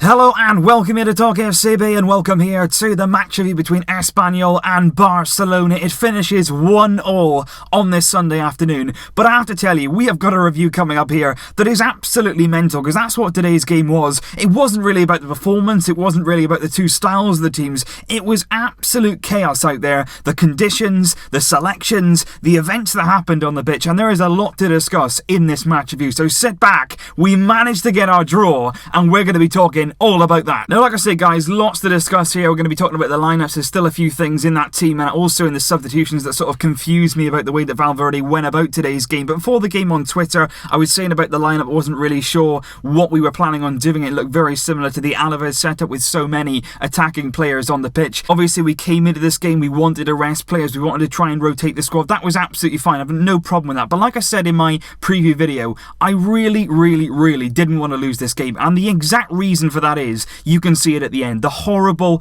Hello and welcome here to Talk FCB and welcome here to the match review between Espanyol and Barcelona. It finishes 1-1 on this Sunday afternoon, but I have to tell you, we have got a review coming up here that is absolutely mental, because that's what today's game was. It wasn't really about the performance, it wasn't really about the two styles of the teams, it was absolute chaos out there. The conditions, the selections, the events that happened on the pitch, and there is a lot to discuss in this match review, so sit back. We managed to get our draw and we're going to be talking all about that. Now, like I say, guys, lots to discuss here. We're going to be talking about the lineups. There's still a few things in that team and also in the substitutions that sort of confused me about the way that Valverde went about today's game. But before the game on Twitter, I was saying about the lineup, I wasn't really sure what we were planning on doing. It looked very similar to the Alaves setup with so many attacking players on the pitch. Obviously, we came into this game, we wanted to rest players, we wanted to try and rotate the squad. That was absolutely fine. I have no problem with that. But like I said in my preview video, I really didn't want to lose this game. And the exact reason for that is, you can see it at the end, the horrible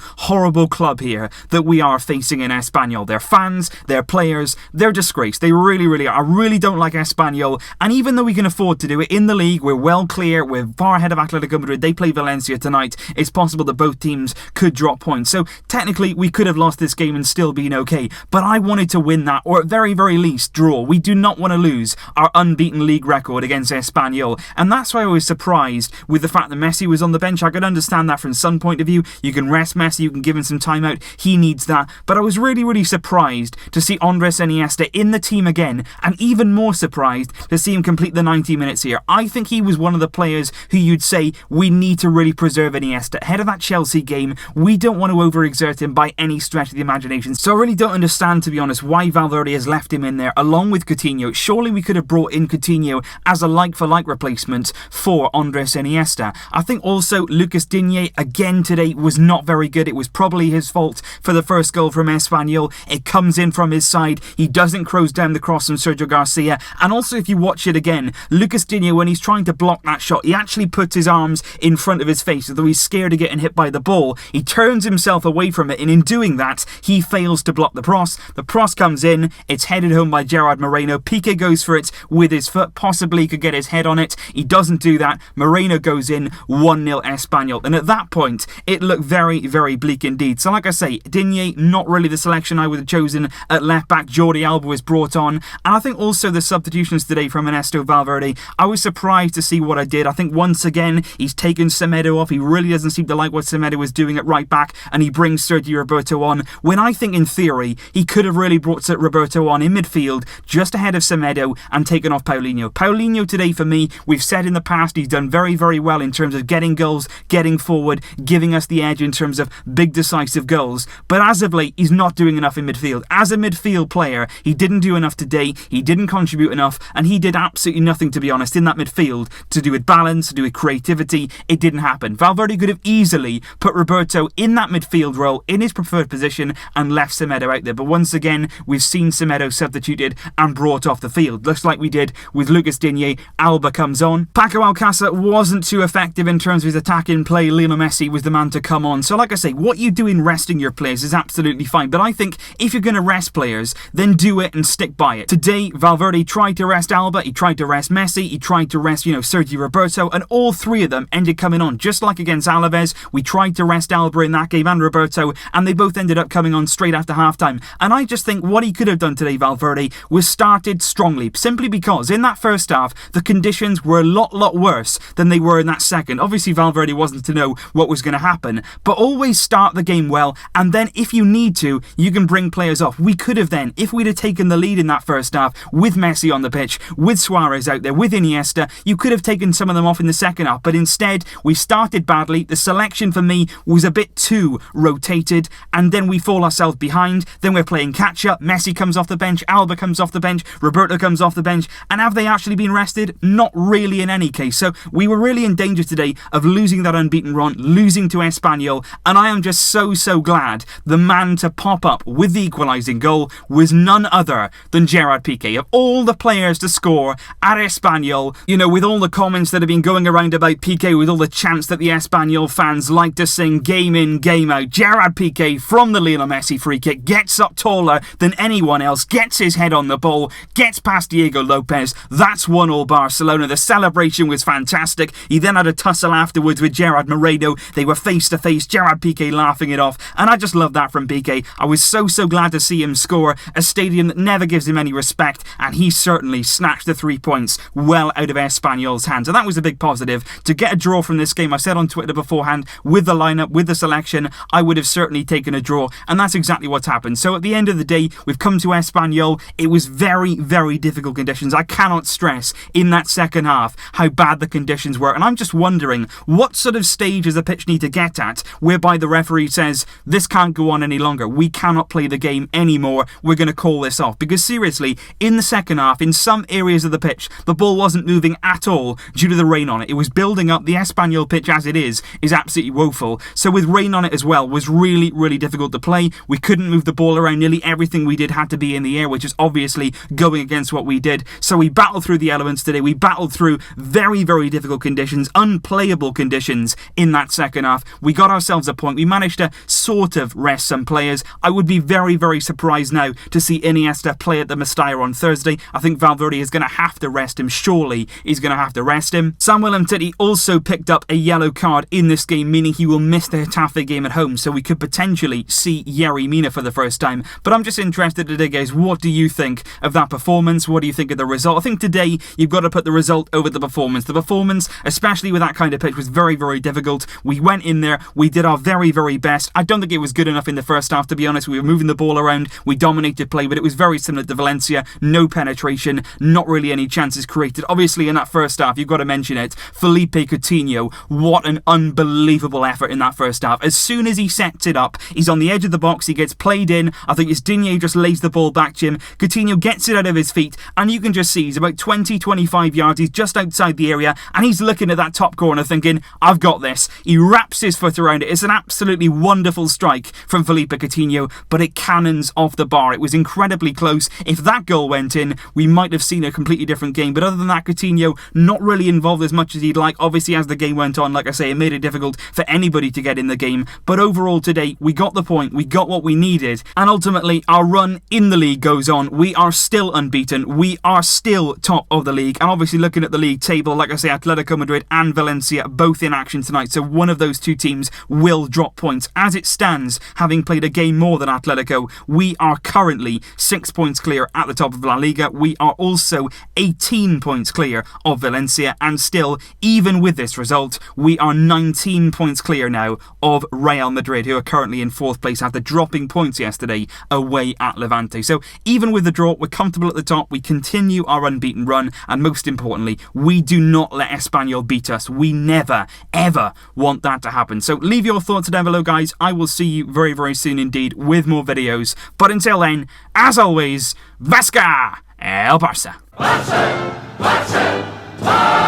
club here that we are facing in Espanyol. Their fans, their players, they're disgraced. They really are. I really don't like Espanyol, and even though we can afford to do it in the league, we're well clear, we're far ahead of Atletico Madrid. They play Valencia tonight. It's possible that both teams could drop points, so technically we could have lost this game and still been okay, but I wanted to win that, or at very least draw. We do not want to lose our unbeaten league record against Espanyol, and that's why I was surprised with the fact that Messi was on the bench. I could understand that from some point of view. You can rest Messi, you can give him some time out, he needs that, but I was really surprised to see Andres Iniesta in the team again, and even more surprised to see him complete the 90 minutes here. I think he was one of the players who you'd say we need to really preserve Iniesta. Ahead of that Chelsea game, we don't want to overexert him by any stretch of the imagination, so I really don't understand, to be honest, why Valverde has left him in there along with Coutinho. Surely we could have brought in Coutinho as a like-for-like replacement for Andres Iniesta. I think also Lucas Digne again today was not very good. It was probably his fault for the first goal from Espanyol. It comes in from his side. He doesn't close down the cross from Sergio Garcia. And also, if you watch it again, Lucas Digne, when he's trying to block that shot, he actually puts his arms in front of his face, although he's scared of getting hit by the ball. He turns himself away from it, and in doing that, he fails to block the cross. The cross comes in. It's headed home by Gerard Moreno. Piqué goes for it with his foot. Possibly could get his head on it. He doesn't do that. Moreno goes in. 1-0 Espanyol. And at that point, it looked very bleak indeed. So like I say, Digne, not really the selection I would have chosen at left back. Jordi Alba was brought on, and I think also the substitutions today from Ernesto Valverde, I was surprised to see what I did. I think once again he's taken Semedo off. He really doesn't seem to like what Semedo was doing at right back, and he brings Sergio Roberto on, when I think in theory he could have really brought Roberto on in midfield just ahead of Semedo and taken off Paulinho. Paulinho today, for me, we've said in the past, he's done very well in terms of getting goals, getting forward, giving us the edge in terms of big decisive goals, but as of late he's not doing enough in midfield. As a midfield player, he didn't do enough today, he didn't contribute enough, and he did absolutely nothing, to be honest, in that midfield to do with balance, to do with creativity. It didn't happen. Valverde could have easily put Roberto in that midfield role, in his preferred position, and left Semedo out there, but once again we've seen Semedo substituted and brought off the field, just like we did with Lucas Digne. Alba comes on. Paco Alcácer wasn't too effective in terms of his attacking play. Lionel Messi was the man to come on. So like I say, what you do in resting your players is absolutely fine, but I think if you're going to rest players, then do it and stick by it. Today, Valverde tried to rest Alba, he tried to rest Messi, he tried to rest, Sergio Roberto, and all three of them ended coming on. Just like against Alaves, we tried to rest Alba in that game and Roberto, and they both ended up coming on straight after halftime. And I just think what he could have done today, Valverde, was started strongly, simply because in that first half, the conditions were a lot worse than they were in that second. Obviously, Valverde wasn't to know what was going to happen, but always start the game well, and then if you need to, you can bring players off. We could have then, if we'd have taken the lead in that first half, with Messi on the pitch, with Suarez out there, with Iniesta, you could have taken some of them off in the second half, but instead, we started badly. The selection for me was a bit too rotated, and then we fall ourselves behind. Then we're playing catch-up. Messi comes off the bench, Alba comes off the bench, Roberto comes off the bench, and have they actually been rested? Not really in any case. So we were really in danger today of losing that unbeaten run, losing to Espanyol, and I am just so glad the man to pop up with the equalising goal was none other than Gerard Piqué. Of all the players to score at Espanyol, with all the comments that have been going around about Piqué, with all the chants that the Espanyol fans like to sing game in, game out, Gerard Piqué from the Lionel Messi free kick gets up taller than anyone else, gets his head on the ball, gets past Diego Lopez. That's 1-1 Barcelona. The celebration was fantastic. He then had a tussle afterwards with Gerard Moreno. They were face to face, Gerard Piqué laughing it off, and I just love that from Piqué. I was so glad to see him score. A stadium that never gives him any respect, and he certainly snatched the 3 points well out of Espanyol's hands, and that was a big positive. To get a draw from this game, I said on Twitter beforehand, with the lineup, with the selection, I would have certainly taken a draw, and that's exactly what's happened. So at the end of the day, we've come to Espanyol. It was very difficult conditions. I cannot stress in that second half how bad the conditions were, and I'm just wondering what sort of stage does the pitch need to get at whereby the referee says this can't go on any longer, we cannot play the game anymore, we're going to call this off. Because seriously, in the second half, in some areas of the pitch, the ball wasn't moving at all due to the rain on it. It was building up. The Espanyol pitch as it is absolutely woeful, so with rain on it as well was really difficult to play. We couldn't move the ball around. Nearly everything we did had to be in the air, which is obviously going against what we did. So we battled through the elements today. We battled through very difficult conditions, unplayable conditions in that second half. We got ourselves a point. We managed to sort of rest some players. I would be very surprised now to see Iniesta play at the Mestalla on Thursday. I think Valverde is going to have to rest him. Surely he's going to have to rest him. Samuel Umtiti also picked up a yellow card in this game, meaning he will miss the Getafe game at home, so we could potentially see Yerry Mina for the first time. But I'm just interested today, guys, what do you think of that performance? What do you think of the result? I think today you've got to put the result over the performance. The performance, especially with that kind of pitch, was very difficult. We went in there, we did our very best. I don't think it was good enough in the first half, to be honest. We were moving the ball around, we dominated play, but it was very similar to Valencia. No penetration, not really any chances created. Obviously in that first half, you've got to mention it, Felipe Coutinho, what an unbelievable effort in that first half. As soon as he sets it up, he's on the edge of the box, he gets played in. I think it's Digne just lays the ball back to him. Coutinho gets it out of his feet, and you can just see he's about 20-25 yards. He's just outside the area, and he's looking at that top corner thinking, I've got this. He wraps his foot around it. It's an absolutely wonderful strike from Felipe Coutinho, but it cannons off the bar. It was incredibly close. If that goal went in, we might have seen a completely different game. But other than that, Coutinho not really involved as much as he'd like. Obviously, as the game went on, like I say, it made it difficult for anybody to get in the game. But overall today, we got the point. We got what we needed. And ultimately, our run in the league goes on. We are still unbeaten. We are still top of the league. And obviously, looking at the league table, like I say, Atletico Madrid and Valencia both in action tonight. So one of those two teams will drop points. As it stands, having played a game more than Atletico, we are currently 6 points clear at the top of La Liga. We are also 18 points clear of Valencia. And still, even with this result, we are 19 points clear now of Real Madrid, who are currently in fourth place after dropping points yesterday away at Levante. So even with the draw, we're comfortable at the top. We continue our unbeaten run, and most importantly, we do not let Espanyol beat us. We never, ever want that to happen. So leave your thoughts down below, guys. I will see you very soon indeed with more videos. But until then, as always, Vasca el Barça. Barça, Barça, Barça.